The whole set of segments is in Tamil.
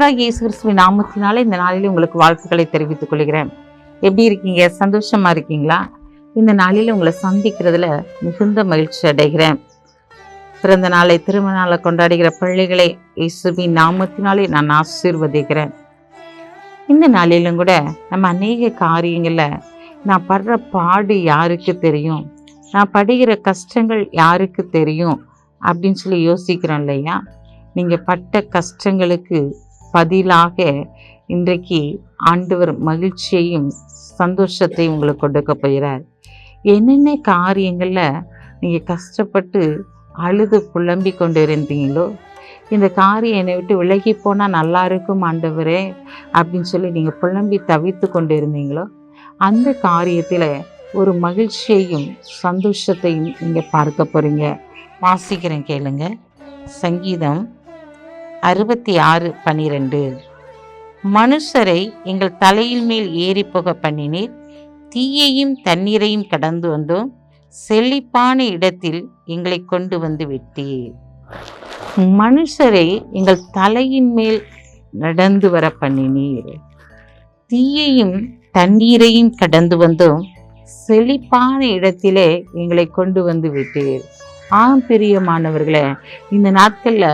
ஆண்டவராகிய இயேசு கிறிஸ்துவின் நாமத்தினாலே இந்த நாளில் உங்களுக்கு வாழ்த்துக்களை தெரிவித்துக் கொள்கிறேன். எப்படி இருக்கீங்க? சந்தோஷமா இருக்கீங்களா? இந்த நாளில் உங்களை சந்திக்கிறதுல மிகுந்த மகிழ்ச்சி அடைகிறேன். பிறந்த நாளை, திருமண நாளை கொண்டாடுகிற பிள்ளைகளை இயேசுவின் நாமத்தினாலே நான் ஆசீர்வதிக்கிறேன். இந்த நாளிலும் கூட நம்ம அநேக காரியங்கள்ல நான் படுற பாடு யாருக்கு தெரியும், நான் படுகிற கஷ்டங்கள் யாருக்கு தெரியும் அப்படின்னு சொல்லி யோசிக்கிறோம் இல்லையா? நீங்கள் பட்ட கஷ்டங்களுக்கு பதிலாக இன்றைக்கு ஆண்டவர் மகிழ்ச்சியையும் சந்தோஷத்தையும் உங்களுக்கு கொடுக்க போகிறார். என்னென்ன காரியங்களில் நீங்கள் கஷ்டப்பட்டு அழுது புலம்பி கொண்டு இருந்தீங்களோ, இந்த காரியம் என்னை விட்டு விலகி போனால் நல்லா இருக்கும் ஆண்டவரே அப்படின்னு சொல்லி நீங்கள் புலம்பி தவித்து கொண்டு இருந்தீங்களோ, அந்த காரியத்தில் ஒரு மகிழ்ச்சியையும் சந்தோஷத்தையும் நீங்கள் பார்க்க போகிறீங்க. வாசிக்கிறேன் கேளுங்க. சங்கீதம் 66:12. மனுஷரை எங்கள் தலையில் மேல் ஏறி போக பண்ணினீர், தீயையும் தண்ணீரையும் கடந்து வந்தோம், செழிப்பான இடத்தில் எங்களை கொண்டு வந்து விட்டீர். மனுஷரை எங்கள் தலையின் மேல் நடந்து வர பண்ணினீர், தீயையும் தண்ணீரையும் கடந்து வந்தோம், செழிப்பான இடத்திலே எங்களை கொண்டு வந்து விட்டீர். பிரியமானவர்களே, இந்த நாட்கள்ல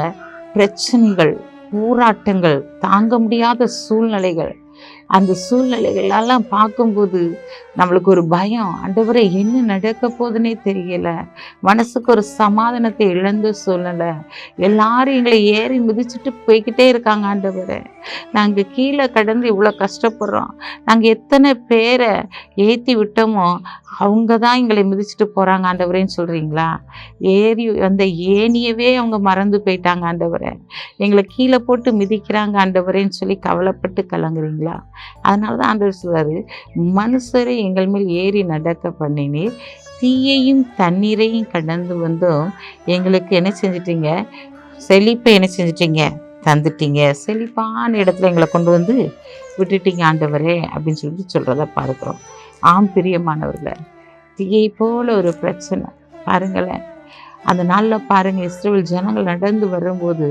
பிரச்சனைகள், போராட்டங்கள், தாங்க முடியாத சூழ்நிலைகள், அந்த சூழ்நிலைகளெல்லாம் பார்க்கும்போது நம்மளுக்கு ஒரு பயம். ஆண்டவரே, என்ன நடக்க போகுதுன்னே தெரியல. மனசுக்கு ஒரு சமாதானத்தை இழந்த சூழ்நிலை. எல்லாரும் எங்களை ஏறி மிதிச்சுட்டு போய்கிட்டே இருக்காங்க. ஆண்டவரே, நாங்கள் கீழே கடந்து இவ்வளோ கஷ்டப்படுறோம். நாங்கள் எத்தனை பேரை ஏற்றி விட்டோமோ அவங்க தான் எங்களை மிதிச்சுட்டு போகிறாங்க ஆண்டவரேன்னு சொல்கிறீங்களா? ஏறி அந்த ஏனியவே அவங்க மறந்து போயிட்டாங்க ஆண்டவரே. எங்களை கீழே போட்டு மிதிக்கிறாங்க ஆண்டவரேன்னு சொல்லி கவலைப்பட்டு கலங்குறீங்களா? அதனால தான் ஆண்டவர் சொல்றாரு, மனுஷரை எங்கள் மேல் ஏறி நடக்க பண்ணினீர், தீயையும் தண்ணீரையும் கடந்து வந்தும் எங்களுக்கு என்ன செஞ்சிட்டீங்க? செழிப்பை என்ன செஞ்சிட்டீங்க? தந்துட்டீங்க. செழிப்பான இடத்துல எங்களை கொண்டு வந்து விட்டுட்டீங்க ஆண்டவரே அப்படின்னு சொல்லிட்டு சொல்கிறத பார்க்குறோம். பிரியமானவர்களே, தீயை போல ஒரு பிரச்சனை பாருங்களேன். அந்த நாளில் பாருங்கள், இஸ்ரவேல் ஜனங்கள் நடந்து வரும்போது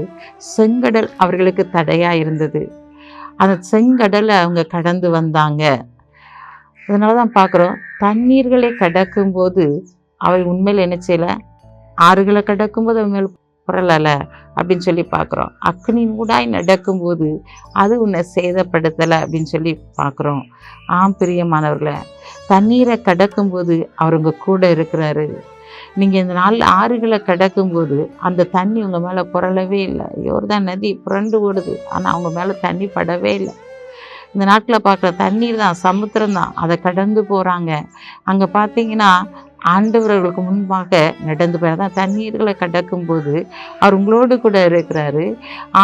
செங்கடல் அவர்களுக்கு தடையாக இருந்தது. அந்த செங்கடலை அவங்க கடந்து வந்தாங்க. அதனால தான் பார்க்குறோம், தண்ணீர்களை கடக்கும்போது அவை உண்மையில் என்ன செய்யலை? ஆறுகளை கடக்கும்போது அவன் மேல் புரளலை அப்படின்னு சொல்லி பார்க்குறோம். அக்னி மூடாய் நடக்கும்போது அது உன்னை சேதப்படுத்தலை அப்படின்னு சொல்லி பார்க்குறோம். பிரியமானவர்களை, தண்ணீரை கடக்கும்போது அவர் உங்கள் கூட இருக்கிறாரு. நீங்கள் இந்த நாள் ஆறுகளை கடக்கும்போது அந்த தண்ணி உங்கள் மேலே புரளவே இல்லை. யோர்தான் நதி புரண்டு ஓடுது, ஆனால் அவங்க மேலே தண்ணி படவே இல்லை. இந்த நாட்டில் பார்க்குற தண்ணீர் தான், சமுத்திரம் தான், அதை கடந்து போகிறாங்க. அங்கே பார்த்தீங்கன்னா ஆண்டவர்களுக்கு முன்பாக நடந்து போய் தான் தண்ணீர்களை கடக்கும்போது அவர் உங்களோடு கூட இருக்கிறாரு.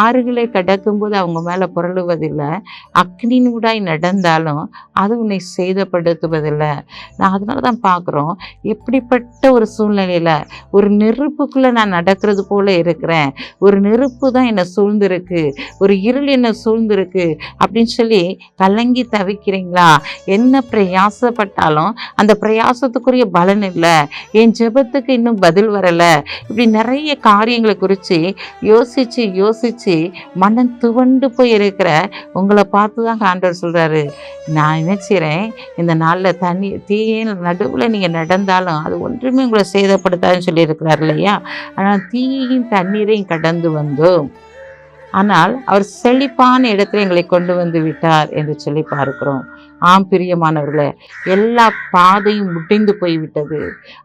ஆறுகளை கடக்கும்போது அவங்க மேலே புரளுவதில்லை. அக்னின் ஊடாய் நடந்தாலும் அது உன்னை சேதப்படுத்துவதில்லை. நான் அதனால தான் பார்க்குறோம், எப்படிப்பட்ட ஒரு சூழ்நிலையில் ஒரு நெருப்புக்குள்ளே நான் நடக்கிறது போல இருக்கிறேன். ஒரு நெருப்பு தான் என்னை சூழ்ந்திருக்கு, ஒரு இருள் என்னை சூழ்ந்திருக்கு அப்படின்னு சொல்லி கலங்கி தவிக்கிறீங்களா? என்ன பிரயாசப்பட்டாலும் அந்த பிரயாசத்துக்குரிய பலன் இல்லை, என் ஜெபத்துக்கு இன்னும் பதில் வரலை, இப்படி நிறைய காரியங்களை குறித்து யோசித்து மனம் துவண்டு போய் இருக்கிற உங்களை பார்த்து தான் ஆண்டவர் சொல்கிறாரு, நான் என்ன செய்கிறேன், இந்த நாளில் தீயின் நடுவில் நீங்கள் நடந்தாலும் அது ஒன்றுமே உங்களை சேதப்படுத்தாதுன்னு சொல்லியிருக்கிறார் இல்லையா? ஆனால் தீயையும் தண்ணீரையும் கடந்து வந்தோம், ஆனால் அவர் செழிப்பான இடத்துல எங்களை கொண்டு வந்து விட்டார் என்று சொல்லி பார்க்கிறோம். பிரியமானவர்களே, எல்லா பாதையும் முடிந்து போய்விட்டது.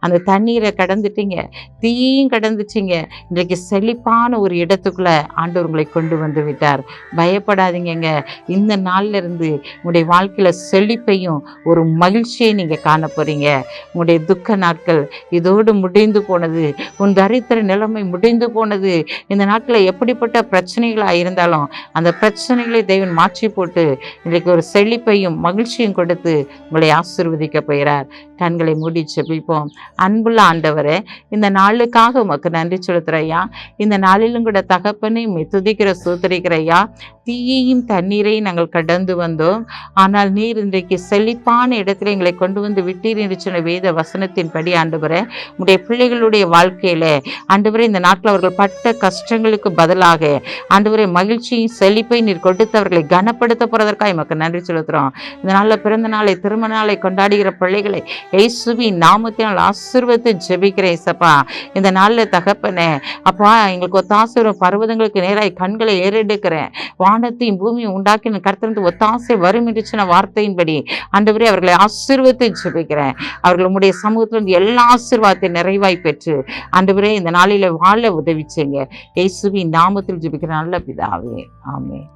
அந்த தண்ணீரை கடந்துட்டீங்க, தீயையும் கடந்துட்டீங்க. இன்றைக்கு செழிப்பான ஒரு இடத்துக்குள்ள ஆண்டவர் உங்களை கொண்டு வந்து விட்டார். பயப்படாதீங்க. இந்த நாள்ல இருந்து உங்களுடைய வாழ்க்கையில செழிப்பையும் ஒரு மகிழ்ச்சியை நீங்க காண போறீங்க. உங்களுடைய துக்க நாட்கள் இதோடு முடிந்து போனது. உன் தரித்திர நிலைமை முடிந்து போனது. இந்த நாட்களில் எப்படிப்பட்ட பிரச்சனைகளா இருந்தாலும் அந்த பிரச்சனைகளை தேவன் மாற்றி போட்டு இன்றைக்கு ஒரு செழிப்பையும் மகிழ்ச்சியும் கொடுத்து உங்களை ஆசீர்வதிக்க போகிறார். கண்களை மூடி ஜெபிப்போம். அன்புள்ள ஆண்டவரே, இந்த நாளுக்காக உமக்கு நன்றி செலுத்துறையா. இந்த நாளிலும் கூட தகப்பனை துதிக்கிற சூத்திரிக்கிறையா. தீயையும் தண்ணீரையும் நாங்கள் கடந்து வந்தோம், ஆனால் நீர் இன்றைக்கு செழிப்பான இடத்துல எங்களை கொண்டு வந்து விட்டீர் என்று சொன்ன வேத வசனத்தின்படி ஆண்டவரே, உடைய பிள்ளைகளுடைய வாழ்க்கையில ஆண்டவரே, இந்த நாட்டில் அவர்கள் பட்ட கஷ்டங்களுக்கு பதிலாக ஆண்டவரே ஆண்டவரே மகிழ்ச்சியும் செழிப்பை நீர் கொடுத்தவர்களை கனப்படுத்த போறதற்காக எமக்கு நன்றி செலுத்துறோம். இந்த நாளில் பிறந்த நாளை திருமண நாளை கொண்டாடுகிற பிள்ளைகளை இயேசுவின் நாமத்தினால் ஆசீர்வதித்து ஜெபிக்கிறேன் ஏசப்பா. இந்த நாளில் தகப்பனே அப்பா எங்களுக்கு ஒத்தாசை வரும் பர்வதங்களுக்கு நேராய் கண்களை ஏறெடுக்கிறேன். வானத்தையும் பூமியும் உண்டாக்கின கர்த்தருக்கு ஒத்தாசை வரும் என்று சொன்ன வார்த்தையின்படி ஆண்டவரே அவர்களை ஆசீர்வதித்து ஜெபிக்கிறேன். அவர்கள் உம்முடைய சமூகத்திலிருந்து எல்லா ஆசீர்வாதத்தை நிறைவாய் பெற்று ஆண்டவரே இந்த நாளில வாழ உதவி செய்யுங்க. இயேசுவின் நாமத்தில் ஜெபிக்கிற நல்ல பிதாவே, ஆமென்.